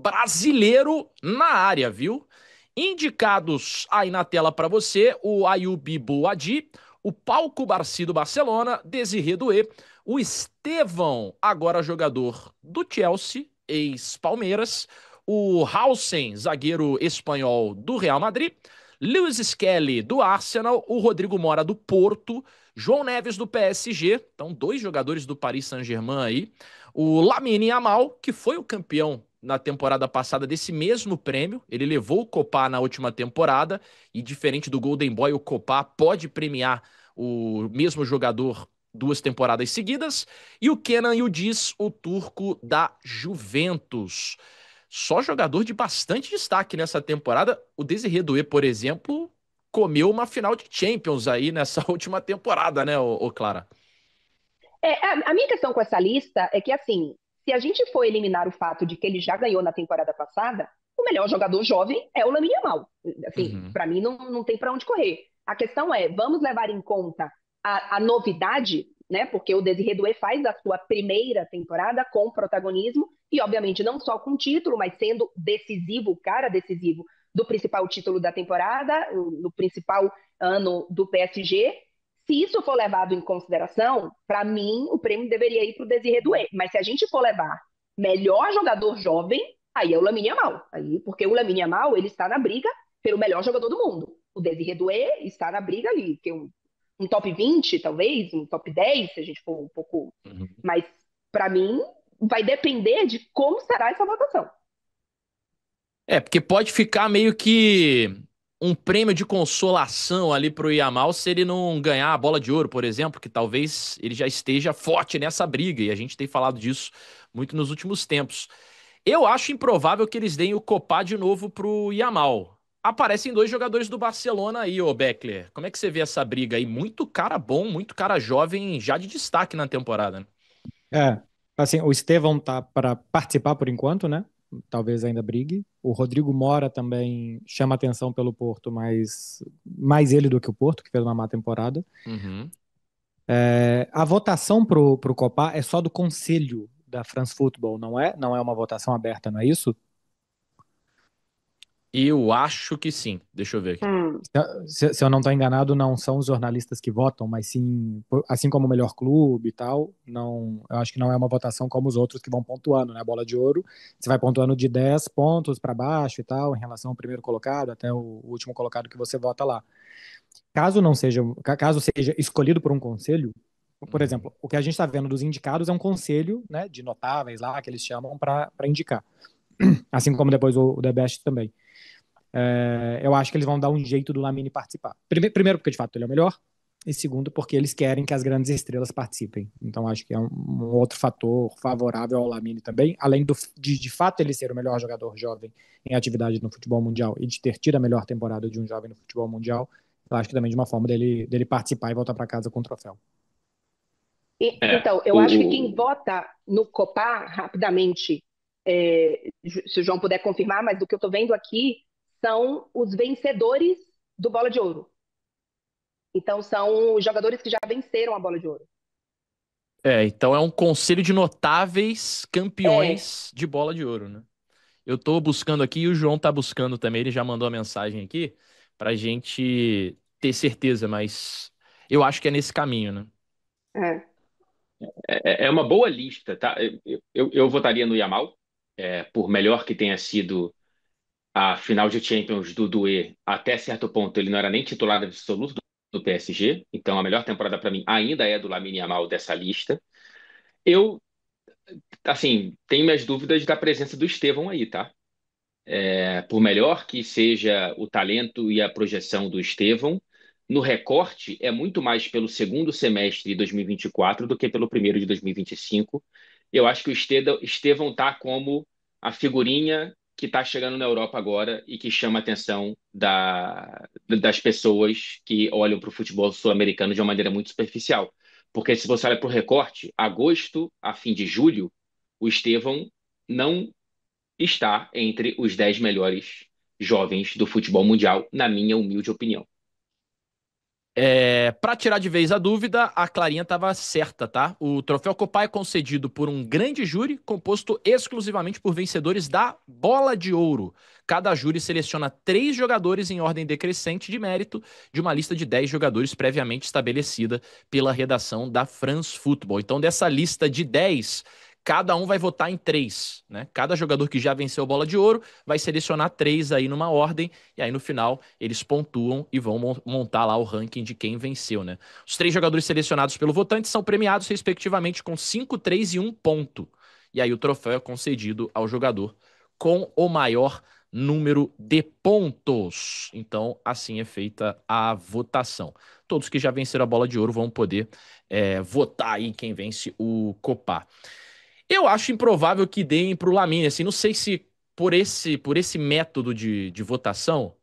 brasileiro na área, viu? Indicados aí na tela para você, o Ayubi Boadi, o Pau Cubarsí do Barcelona, Desiré Doué, o Estevão, agora jogador do Chelsea, ex-Palmeiras, o Hausen, zagueiro espanhol do Real Madrid, Lewis Skelly do Arsenal, o Rodrigo Mora do Porto, João Neves do PSG, então dois jogadores do Paris Saint-Germain aí, o Lamine Yamal, que foi o campeão na temporada passada desse mesmo prêmio, ele levou o Copa na última temporada e diferente do Golden Boy, o Copa pode premiar o mesmo jogador duas temporadas seguidas, e o Kenan Yildiz, o turco da Juventus. Só jogador de bastante destaque nessa temporada. O Desiré Doué, por exemplo, comeu uma final de Champions aí nessa última temporada, né, ô Clara? A minha questão com essa lista é que, assim, se a gente for eliminar o fato de que ele já ganhou na temporada passada, o melhor jogador jovem é o Lamine Yamal. Assim, Uhum. para mim não tem para onde correr. A questão é, vamos levar em conta a novidade, né? Porque o Desiré Doué faz a sua primeira temporada com protagonismo e, obviamente, não só com título, mas sendo decisivo, o cara decisivo do principal título da temporada, no principal ano do PSG. Se isso for levado em consideração, para mim, o prêmio deveria ir para o Desiré Doué. Mas se a gente for levar melhor jogador jovem, aí é o Lamine Yamal. Aí, porque o Lamine Yamal, ele está na briga pelo melhor jogador do mundo. O Desiré Doué está na briga ali, que um top 20, talvez, um top 10, se a gente for um pouco. Uhum. Mas, para mim, vai depender de como será essa votação. É, porque pode ficar meio que um prêmio de consolação ali pro Yamal se ele não ganhar a bola de ouro, por exemplo, que talvez ele já esteja forte nessa briga, e a gente tem falado disso muito nos últimos tempos. Eu acho improvável que eles deem o Copa de novo pro Yamal. Aparecem dois jogadores do Barcelona aí, ô Beckler. Como é que você vê essa briga aí? Muito cara bom, muito cara jovem, já de destaque na temporada, né? É, assim, o Estevão tá para participar por enquanto, né? Talvez ainda brigue. O Rodrigo Mora também chama atenção pelo Porto, mas mais ele do que o Porto, que fez uma má temporada. Uhum. A votação pro Copa é só do Conselho da France Football, não é? Não é uma votação aberta, não é isso? Eu acho que sim. Deixa eu ver aqui. Hum. Se eu não estou enganado, não são os jornalistas que votam, mas sim, assim como o melhor clube e tal, não, eu acho que não é uma votação como os outros que vão pontuando, né? A bola de ouro, você vai pontuando de 10 pontos para baixo e tal, em relação ao primeiro colocado até o último colocado que você vota lá. Caso seja escolhido por um conselho, por Uhum. exemplo, o que a gente está vendo dos indicados é um conselho, né, de notáveis lá, que eles chamam para indicar. Assim como depois o The Best também. Eu acho que eles vão dar um jeito do Lamine participar. Primeiro, porque de fato ele é o melhor, e segundo, porque eles querem que as grandes estrelas participem. Então, acho que é um outro fator favorável ao Lamine também, além de fato ele ser o melhor jogador jovem em atividade no futebol mundial e de ter tido a melhor temporada de um jovem no futebol mundial. Eu acho que também de uma forma dele participar e voltar para casa com o troféu. É, Então, eu acho que quem o, vota no Copá, rapidamente, se o João puder confirmar, mas do que eu estou vendo aqui, são os vencedores do Bola de Ouro. Então, são os jogadores que já venceram a Bola de Ouro. É, então é um conselho de notáveis É, campeões de bola de ouro, né? Eu tô buscando aqui e o João tá buscando também, ele já mandou a mensagem aqui pra gente ter certeza, mas eu acho que é nesse caminho, né? é. é uma boa lista, tá? Eu votaria no Yamal, por melhor que tenha sido a final de Champions do Doué, até certo ponto ele não era nem titular absoluto do PSG, então a melhor temporada para mim ainda é do Lamine Yamal dessa lista. Eu, assim, tenho minhas dúvidas da presença do Estevão aí, tá? Por melhor que seja o talento e a projeção do Estevão, no recorte é muito mais pelo segundo semestre de 2024 do que pelo primeiro de 2025. Eu acho que o Estevão está como a figurinha que está chegando na Europa agora e que chama a atenção das pessoas que olham para o futebol sul-americano de uma maneira muito superficial. Porque se você olha para o recorte, agosto a fim de julho, o Estevão não está entre os 10 melhores jovens do futebol mundial, na minha humilde opinião. Para tirar de vez a dúvida, a Clarinha estava certa, tá? O troféu Copa é concedido por um grande júri composto exclusivamente por vencedores da Bola de Ouro. Cada júri seleciona 3 jogadores em ordem decrescente de mérito de uma lista de 10 jogadores previamente estabelecida pela redação da France Football. Então, dessa lista de 10, cada um vai votar em 3, né? Cada jogador que já venceu a Bola de Ouro vai selecionar 3 aí numa ordem, e aí no final eles pontuam e vão montar lá o ranking de quem venceu, né? Os 3 jogadores selecionados pelo votante são premiados respectivamente com 5, 3 e 1 ponto. E aí o troféu é concedido ao jogador com o maior número de pontos. Então, assim é feita a votação. Todos que já venceram a Bola de Ouro vão poder votar aí quem vence o Copa. Eu acho improvável que deem para o Lamine, assim, não sei se por esse método de votação,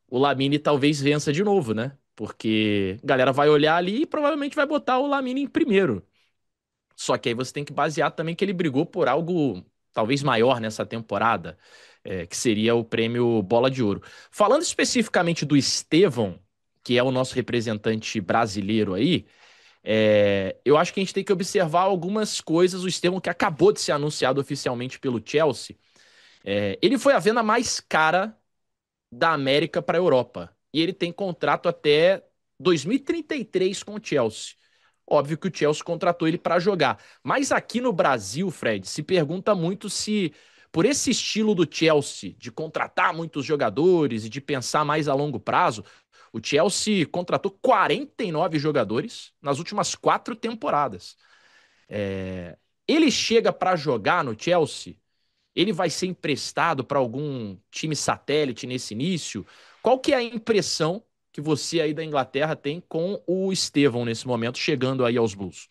o Lamine talvez vença de novo, né? Porque a galera vai olhar ali e provavelmente vai botar o Lamine em primeiro. Só que aí você tem que basear também que ele brigou por algo talvez maior nessa temporada, que seria o prêmio Bola de Ouro. Falando especificamente do Estevão, que é o nosso representante brasileiro aí, eu acho que a gente tem que observar algumas coisas. O Estevão, que acabou de ser anunciado oficialmente pelo Chelsea, ele foi a venda mais cara da América para a Europa. E ele tem contrato até 2033 com o Chelsea. Óbvio que o Chelsea contratou ele para jogar. Mas aqui no Brasil, Fred, se pergunta muito se, por esse estilo do Chelsea, de contratar muitos jogadores e de pensar mais a longo prazo, o Chelsea contratou 49 jogadores nas últimas 4 temporadas. Ele chega para jogar no Chelsea? Ele vai ser emprestado para algum time satélite nesse início? Qual que é a impressão que você aí da Inglaterra tem com o Estevão nesse momento, chegando aí aos Blues?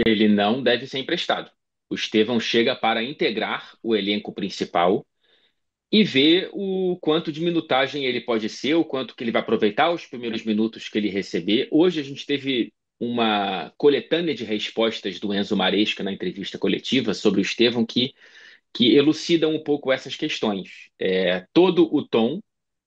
Ele não deve ser emprestado. O Estevão chega para integrar o elenco principal e ver o quanto de minutagem ele pode ser, o quanto que ele vai aproveitar os primeiros minutos que ele receber. Hoje a gente teve uma coletânea de respostas do Enzo Maresca na entrevista coletiva sobre o Estevão que elucidam um pouco essas questões. Todo o tom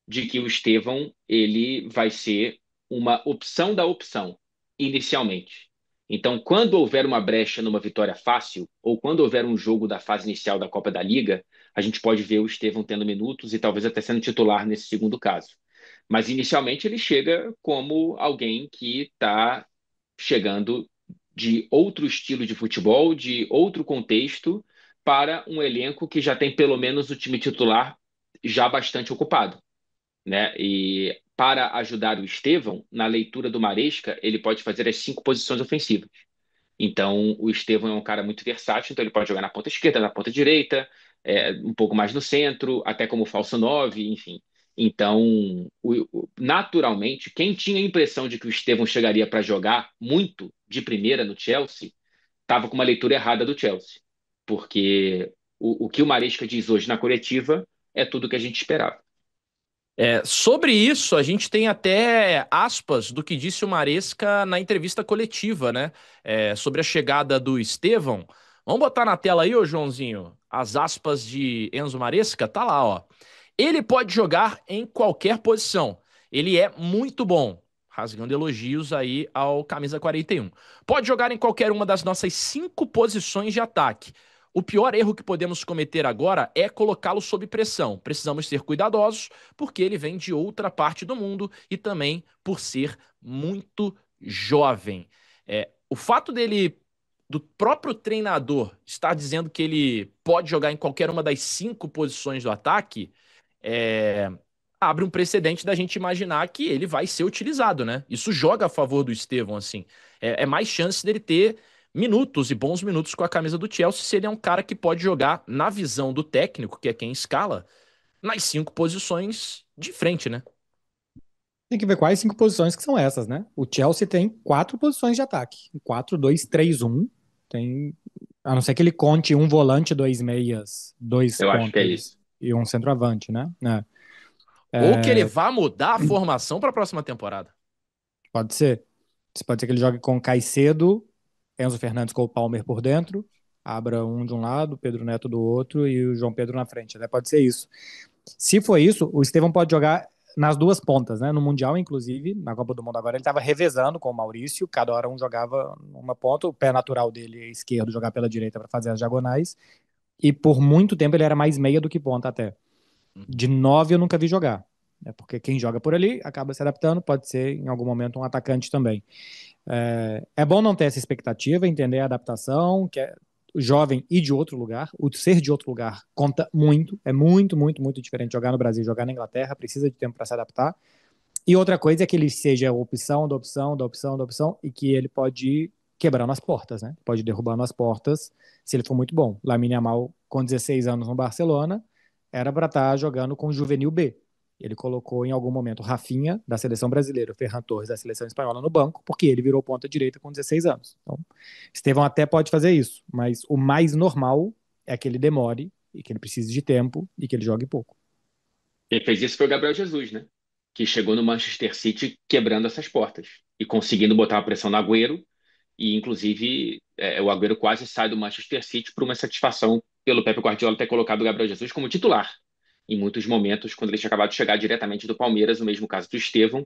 de que o Estevão ele vai ser uma opção da opção, inicialmente. Então, quando houver uma brecha numa vitória fácil, ou quando houver um jogo da fase inicial da Copa da Liga, a gente pode ver o Estevão tendo minutos e talvez até sendo titular nesse segundo caso. Mas inicialmente ele chega como alguém que está chegando de outro estilo de futebol, de outro contexto, para um elenco que já tem pelo menos o time titular já bastante ocupado, né? E para ajudar o Estevão, na leitura do Maresca, ele pode fazer as 5 posições ofensivas. Então, o Estevão é um cara muito versátil, então ele pode jogar na ponta esquerda, na ponta direita, um pouco mais no centro, até como falso 9, enfim. Então, naturalmente, quem tinha a impressão de que o Estevão chegaria para jogar muito de primeira no Chelsea, estava com uma leitura errada do Chelsea. Porque o que o Maresca diz hoje na coletiva é tudo que a gente esperava. Sobre isso, a gente tem até aspas do que disse o Maresca na entrevista coletiva, né? Sobre a chegada do Estevão. Vamos botar na tela aí, ô Joãozinho, as aspas de Enzo Maresca? Tá lá, ó. Ele pode jogar em qualquer posição. Ele é muito bom. Rasgando elogios aí ao camisa 41. Pode jogar em qualquer uma das nossas 5 posições de ataque. O pior erro que podemos cometer agora é colocá-lo sob pressão. Precisamos ser cuidadosos, porque ele vem de outra parte do mundo e também por ser muito jovem. O fato do próprio treinador estar dizendo que ele pode jogar em qualquer uma das 5 posições do ataque, é, abre um precedente da gente imaginar que ele vai ser utilizado, né? Isso joga a favor do Estevão, assim. É mais chance dele ter minutos e bons minutos com a camisa do Chelsea se ele é um cara que pode jogar, na visão do técnico, que é quem escala, nas 5 posições de frente, né? Tem que ver quais 5 posições que são essas, né? O Chelsea tem 4 posições de ataque. 4-2-3-1. Tem, a não ser que ele conte um volante, 2 meias, dois Eu acho que é pontas isso. e um centroavante, né? Ou que ele vá mudar a formação para a próxima temporada. Pode ser. Pode ser que ele jogue com Caicedo, Enzo Fernandes com o Palmer por dentro, abra um de um lado, Pedro Neto do outro e o João Pedro na frente, né? Pode ser isso. Se for isso, o Estevão pode jogar nas duas pontas, né? No Mundial, inclusive, na Copa do Mundo agora, ele estava revezando com o Maurício, cada hora um jogava uma ponta, o pé natural dele é esquerdo, jogar pela direita para fazer as diagonais, e por muito tempo ele era mais meia do que ponta até. De 9 eu nunca vi jogar, né? Porque quem joga por ali acaba se adaptando, pode ser em algum momento um atacante também. É bom não ter essa expectativa, entender a adaptação, que é jovem e de outro lugar. O ser de outro lugar conta muito, é muito, muito, muito diferente jogar no Brasil, jogar na Inglaterra, precisa de tempo para se adaptar. E outra coisa é que ele seja a opção da opção, da opção, da opção, e que ele pode ir quebrando as portas, né? Pode ir derrubando as portas se ele for muito bom. Lamine Yamal, com 16 anos no Barcelona, era para estar jogando com o Juvenil B. Ele colocou em algum momento Rafinha, da seleção brasileira, Ferran Torres, da seleção espanhola, no banco, porque ele virou ponta direita com 16 anos. Então, Estevão até pode fazer isso, mas o mais normal é que ele demore e que ele precise de tempo e que ele jogue pouco. Quem fez isso foi o Gabriel Jesus, né? Que chegou no Manchester City quebrando essas portas e conseguindo botar a pressão no Agüero. E, inclusive, o Agüero quase sai do Manchester City por uma satisfação pelo Pepe Guardiola ter colocado o Gabriel Jesus como titular. Em muitos momentos, quando ele tinha acabado de chegar diretamente do Palmeiras, no mesmo caso do Estevão,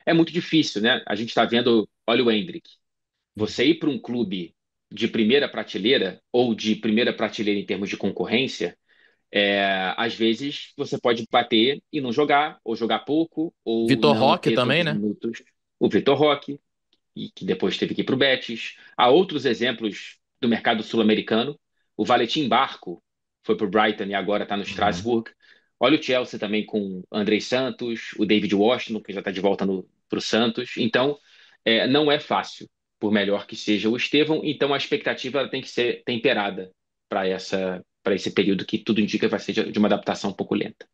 é muito difícil, né? A gente está vendo, olha o Endrick. Você ir para um clube de primeira prateleira, ou de primeira prateleira em termos de concorrência, às vezes você pode bater e não jogar, ou jogar pouco, ou Vitor não Roque ter também, tantos né? minutos. O Vitor Roque, e que depois teve que ir para o Betis. Há outros exemplos do mercado sul-americano. O Valentim Barco foi para o Brighton e agora está no Uhum. Strasbourg. Olha o Chelsea também com Andrei Santos, o David Washington, que já está de volta para o Santos. Então, não é fácil, por melhor que seja o Estevão. Então, a expectativa ela tem que ser temperada para esse período que tudo indica vai ser de uma adaptação um pouco lenta.